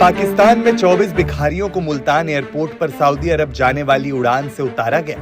पाकिस्तान में 24 भिखारियों को मुल्तान एयरपोर्ट पर सऊदी अरब जाने वाली उड़ान से उतारा गया,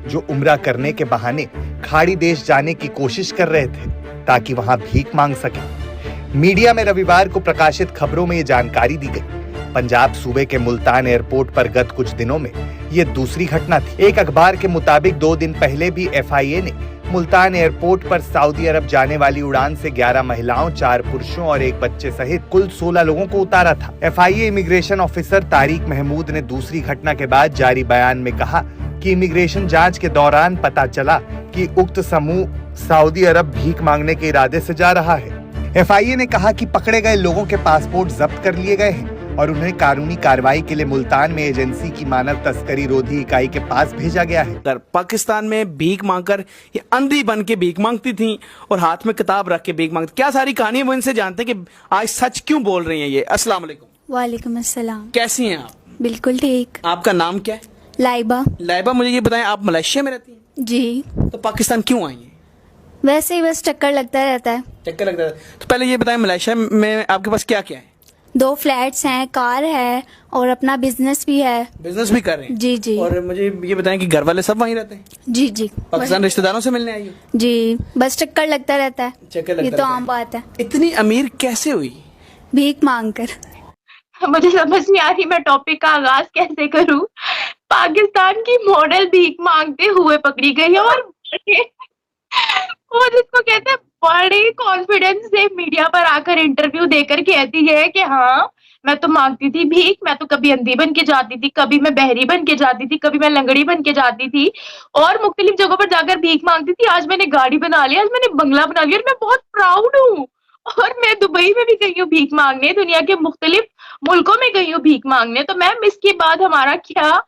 जो उम्रा करने के बहाने खाड़ी देश जाने की कोशिश कर रहे थे ताकि वहां भीख मांग सके। मीडिया में रविवार को प्रकाशित खबरों में ये जानकारी दी गई। पंजाब सूबे के मुल्तान एयरपोर्ट पर गत कुछ दिनों में ये दूसरी घटना थी। एक अखबार के मुताबिक 2 दिन पहले भी FIA ने मुल्तान एयरपोर्ट पर सऊदी अरब जाने वाली उड़ान से 11 महिलाओं, 4 पुरुषों और 1 बच्चे सहित कुल 16 लोगों को उतारा था। FIA immigration officer Tariq Mahmood ने दूसरी घटना के बाद जारी बयान में कहा कि इमिग्रेशन जांच के दौरान पता चला कि उक्त समूह सऊदी अरब भीख मांगने के इरादे से जा रहा है। FIA ने कहा कि पकड़े गए लोगों के पासपोर्ट जब्त कर लिए गए हैं और उन्हें कानूनी कार्रवाई के लिए मुल्तान में एजेंसी की मानव तस्करी रोधी इकाई के पास भेजा गया है। पाकिस्तान में भीख मांगकर ये अंधी बन के भीख मांगती थी और हाथ में किताब रख के भीख मांगती। क्या सारी कहानी वो इनसे जानते हैं कि आज सच क्यों बोल रही हैं ये। अस्सलाम वालेकुम। वालेकुम अस्सलाम। कैसी हैं आप? बिल्कुल ठीक। आपका नाम क्या है? लाइबा। लाइबा, मुझे ये बताएं, आप मलेशिया में रहती हैं? जी। तो पाकिस्तान क्यों आई हैं? वैसे ही बस चक्कर लगता रहता है। चक्कर लगता है। तो पहले ये बताएं, मलेशिया में आपके पास क्या क्या है? 2 फ्लैट्स हैं, कार है और अपना बिजनेस भी है। बिजनेस भी कर रहे हैं? जी जी। और मुझे ये बताएं कि घर वाले सब वहीं रहते हैं? जी जी। पाकिस्तान रिश्तेदारों से मिलने आई हो? जी, बस चक्कर लगता रहता है। चक्कर लगता ये तो रहता आम बात है। इतनी अमीर कैसे हुई? भीख मांग कर। मुझे समझ नहीं आ रही मैं टॉपिक का आगाज कैसे करूं। पाकिस्तान की मॉडल भीख मांगते हुए पकड़ी गई है और वो जिसको कहते हैं बड़े कॉन्फिडेंस से मीडिया पर आकर इंटरव्यू देकर कहती है कि हाँ मैं तो मांगती थी भीख, मैं तो कभी अंधी बन के जाती थी, कभी मैं बहरी बन के जाती थी, कभी मैं लंगड़ी बन के जाती थी और मुख्तलिफ जगहों पर जाकर भीख मांगती थी। आज मैंने गाड़ी बना ली, आज मैंने बंगला बना लिया और मैं बहुत प्राउड हूँ। और मैं दुबई में भी गई हूँ भीख मांगने, दुनिया के मुख्तलिफ मुल्कों में गई हूँ भीख मांगने। तो मैम इसके बाद हमारा क्या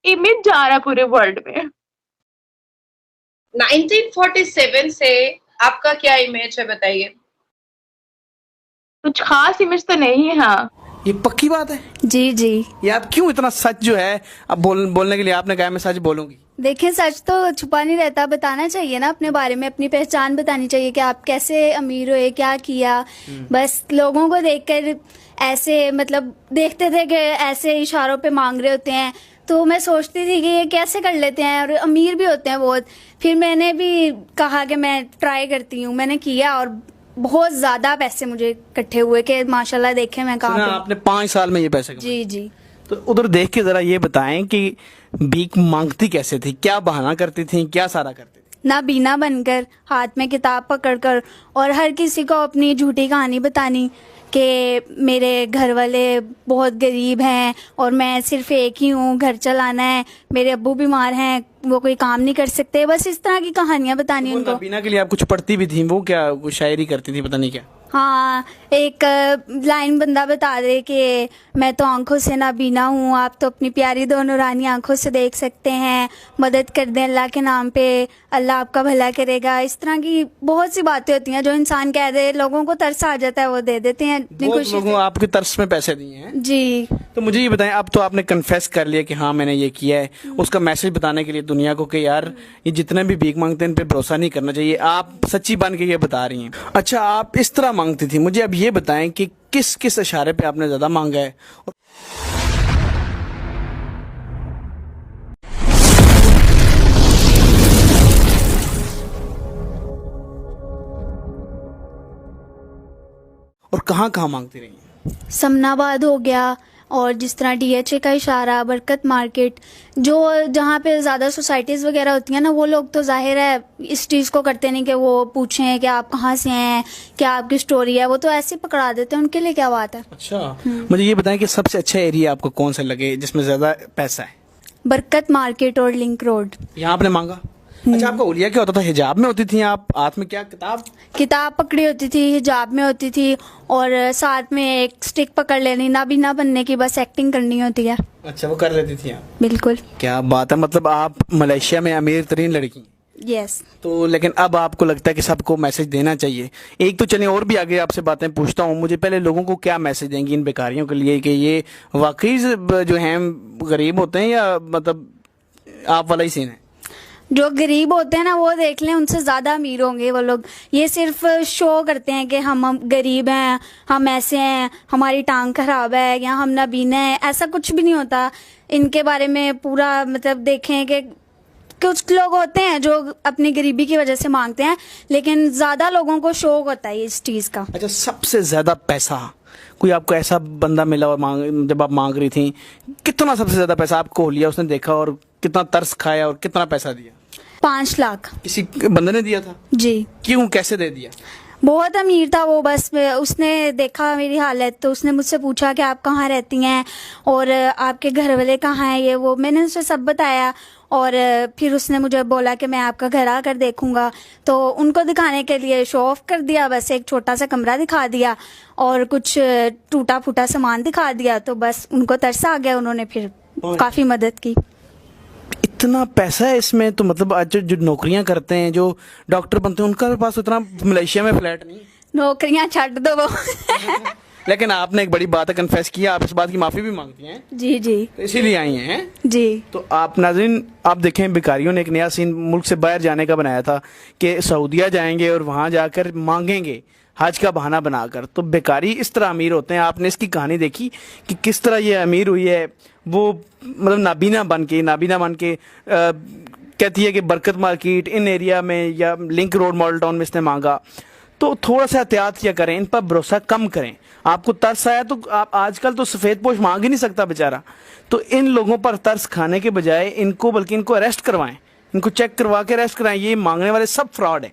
इमेज जा रहा है पूरे वर्ल्ड में? 1947 से आपका क्या इमेज है बताइए? कुछ खास इमेज तो नहीं है। हाँ, ये पक्की बात है? जी जी। ये आप क्यों इतना सच जो है अब बोलने के लिए आपने कहा मैं सच बोलूंगी? देखें, सच तो छुपा नहीं रहता, बताना चाहिए ना अपने बारे में, अपनी पहचान बतानी चाहिए कि आप कैसे अमीर हुए, क्या किया। बस लोगों को देखकर ऐसे मतलब देखते थे कि ऐसे इशारों पे मांग रहे होते हैं, तो मैं सोचती थी कि ये कैसे कर लेते हैं और अमीर भी होते हैं बहुत। फिर मैंने भी कहा कि मैं ट्राई करती हूँ, मैंने किया और बहुत ज्यादा पैसे मुझे इकट्ठे हुए कि माशाल्लाह देखें मैं कहाँ पे। आपने 5 साल में ये पैसे कमाए? जी जी। तो उधर देख के जरा ये बताएं कि भीख मांगती कैसे थी, क्या बहाना करती थी, क्या सारा करती थी? नाबीना बनकर, हाथ में किताब पकड़कर और हर किसी को अपनी झूठी कहानी बतानी कि मेरे घर वाले बहुत गरीब हैं और मैं सिर्फ एक ही हूँ, घर चलाना है, मेरे अब्बू बीमार हैं, वो कोई काम नहीं कर सकते। बस इस तरह की कहानियां बतानी उनको। नाबीना के लिए आप कुछ पढ़ती भी थी? वो क्या कुछ शायरी करती थी, पता नहीं क्या? हाँ, एक लाइन बंदा बता दे कि मैं तो आंखों से नाबीना हूँ, आप तो अपनी प्यारी दो नूरानी आंखों से देख सकते हैं, मदद कर दें अल्लाह के नाम पे, अल्लाह आपका भला करेगा। इस तरह की बहुत सी बातें होती हैं जो इंसान कह दे, लोगों को तरस आ जाता है, वो दे देते हैं अपनी खुशी लोगों से। आपके तरस में पैसे दिए हैं? जी। तो मुझे ये बताएं, अब तो आपने कन्फेस कर लिया कि हाँ मैंने ये किया है, उसका मैसेज बताने के लिए दुनिया को कि यार ये जितने भी भीख मांगते हैं इन पे भरोसा नहीं करना चाहिए, आप सच्ची बन के ये बता रही हैं। अच्छा, आप इस तरह मांगती थी, मुझे अब ये बताएं कि किस किस इशारे पे आपने ज्यादा मांगा है? और कहाँ कहाँ मांगती रही हैं? समनाबाद हो गया और जिस तरह DHA का इशारा, बरकत मार्केट, जो जहाँ पे ज़्यादा सोसाइटीज़ वगैरह होती हैं ना, वो लोग तो जाहिर है इस चीज़ को करते नहीं कि वो पूछें कि आप कहाँ से हैं, क्या आपकी स्टोरी है, वो तो ऐसे ही पकड़ा देते हैं, उनके लिए क्या बात है। अच्छा, मुझे ये बताएं कि सबसे अच्छा एरिया आपको कौन सा लगे जिसमें ज्यादा पैसा है? बरकत मार्केट और लिंक रोड। यहाँ आपने मांगा? अच्छा, आपका हुलिया क्या होता था? हिजाब में होती थी आप? हाथ में क्या किताब पकड़ी होती थी, हिजाब में होती थी और साथ में एक स्टिक पकड़ लेनी, नाबीना बनने की बस एक्टिंग करनी होती है। अच्छा, वो कर लेती थी आप? बिल्कुल। क्या बात है, मतलब आप मलेशिया में अमीर तरीन लड़की? यस। तो लेकिन अब आपको लगता है कि सबको मैसेज देना चाहिए? एक तो चलिए और भी आगे आपसे बातें पूछता हूँ, मुझे पहले लोगों को क्या मैसेज देंगी इन बेकारियों के लिए कि ये वाकई जो हैं गरीब होते हैं या मतलब आप वाला ही सीन है? जो गरीब होते हैं ना वो देख लें, उनसे ज़्यादा अमीर होंगे वो लोग। ये सिर्फ शो करते हैं कि हम गरीब हैं, हम ऐसे हैं, हमारी टांग खराब है या हम नाबीना है। ऐसा कुछ भी नहीं होता। इनके बारे में पूरा मतलब देखें कि कुछ लोग होते हैं जो अपनी गरीबी की वजह से मांगते हैं, लेकिन ज़्यादा लोगों को शौक होता है इस चीज़ का। अच्छा, सबसे ज्यादा पैसा कोई आपको ऐसा बंदा मिला और जब आप मांग रही थी, कितना सबसे ज्यादा पैसा आपको लिया उसने, देखा और कितना तरस खाया और कितना पैसा दिया? 5 लाख। किसी बंदे ने दिया था? जी। क्यों, कैसे दे दिया? बहुत अमीर था वो। बस उसने देखा मेरी हालत तो उसने मुझसे पूछा कि आप कहाँ रहती हैं और आपके घर वाले कहाँ हैं, ये वो। मैंने उसे सब बताया और फिर उसने मुझे बोला कि मैं आपका घर आकर देखूंगा। तो उनको दिखाने के लिए शो ऑफ कर दिया, बस एक छोटा सा कमरा दिखा दिया और कुछ टूटा फूटा सामान दिखा दिया। तो बस उनको तरस आ गया, उन्होंने फिर काफ़ी मदद की। इतना पैसा है इसमें तो मतलब आज जो नौकरियां करते हैं, जो डॉक्टर बनते हैं, उनका पास उतना मलेशिया में फ्लैट नहीं। नौकरियां छੱਡ दो वो। लेकिन आपने एक बड़ी बात है, कन्फेस किया, आप इस बात की माफी भी मांगती हैं। जी जी तो इसीलिए आई हैं। जी। तो आप नाज़रीन, आप देखें, भिखारियों ने एक नया सीन मुल्क से बाहर जाने का बनाया था कि सऊदीया जाएंगे और वहां जाकर मांगेंगे हज का बहाना बनाकर। तो भिखारी इस तरह अमीर होते हैं। आपने इसकी कहानी देखी कि किस तरह ये अमीर हुई है। वो मतलब नाबीना बन के कहती है कि बरकत मार्केट इन एरिया में या लिंक रोड मॉडल टाउन में इसने मांगा। तो थोड़ा सा एहतियात किया करें, इन पर भरोसा कम करें। आपको तरस आया तो आप आजकल तो सफ़ेद पोश मांग ही नहीं सकता बेचारा। तो इन लोगों पर तरस खाने के बजाय बल्कि इनको अरेस्ट करवाएं, इनको चेक करवा के अरेस्ट कराएं। ये मांगने वाले सब फ्रॉड हैं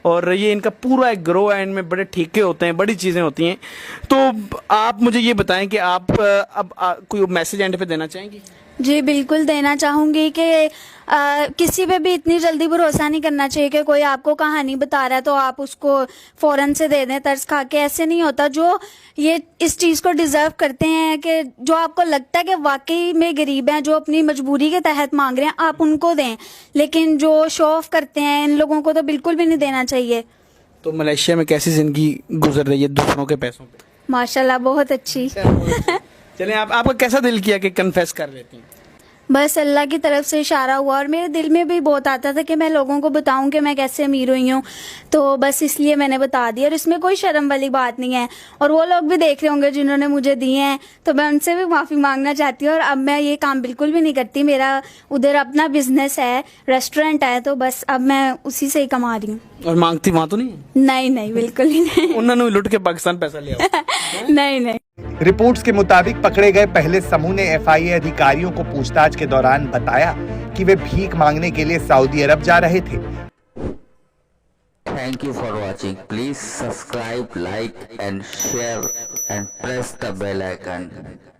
और ये इनका पूरा एक ग्रो है, इनमें बड़े ठीके होते हैं, बड़ी चीज़ें होती हैं। तो आप मुझे ये बताएं कि आप अब कोई मैसेज एंड पे देना चाहेंगी? जी बिल्कुल देना चाहूँगी कि किसी पे भी इतनी जल्दी भरोसा नहीं करना चाहिए कि कोई आपको कहानी बता रहा है तो आप उसको फ़ौरन से दे दें तरस खा के। ऐसे नहीं होता। जो ये इस चीज़ को डिज़र्व करते हैं कि जो आपको लगता है कि वाकई में गरीब हैं, जो अपनी मजबूरी के तहत मांग रहे हैं, आप उनको दें। लेकिन जो शो ऑफ करते हैं, इन लोगों को तो बिल्कुल भी नहीं देना चाहिए। तो मलेशिया में कैसी ज़िंदगी गुजर रही है दूसरों के पैसों पे? माशाल्लाह बहुत अच्छी। चलें, आपका कैसा दिल किया कि कन्फेस कर लेती हैं? बस अल्लाह की तरफ से इशारा हुआ और मेरे दिल में भी बहुत आता था कि मैं लोगों को बताऊं कि मैं कैसे अमीर हुई हूं। तो बस इसलिए मैंने बता दिया और इसमें कोई शर्म वाली बात नहीं है। और वो लोग भी देख रहे होंगे जिन्होंने मुझे दिए हैं, तो मैं उनसे भी माफ़ी मांगना चाहती हूँ। और अब मैं ये काम बिल्कुल भी नहीं करती। मेरा उधर अपना बिजनेस है, रेस्टोरेंट है, तो बस अब मैं उसी से ही कमा रही हूँ। और मांगती वहाँ तो नहीं है? नहीं नहीं, बिल्कुल ही नहीं। उन्होंने लुट के पाकिस्तान पैसा लिया? नहीं नहीं। रिपोर्ट्स के मुताबिक पकड़े गए पहले समूह ने एफआईए अधिकारियों को पूछताछ के दौरान बताया कि वे भीख मांगने के लिए सऊदी अरब जा रहे थे। Thank you for watching. Please subscribe, like and share and press the bell icon.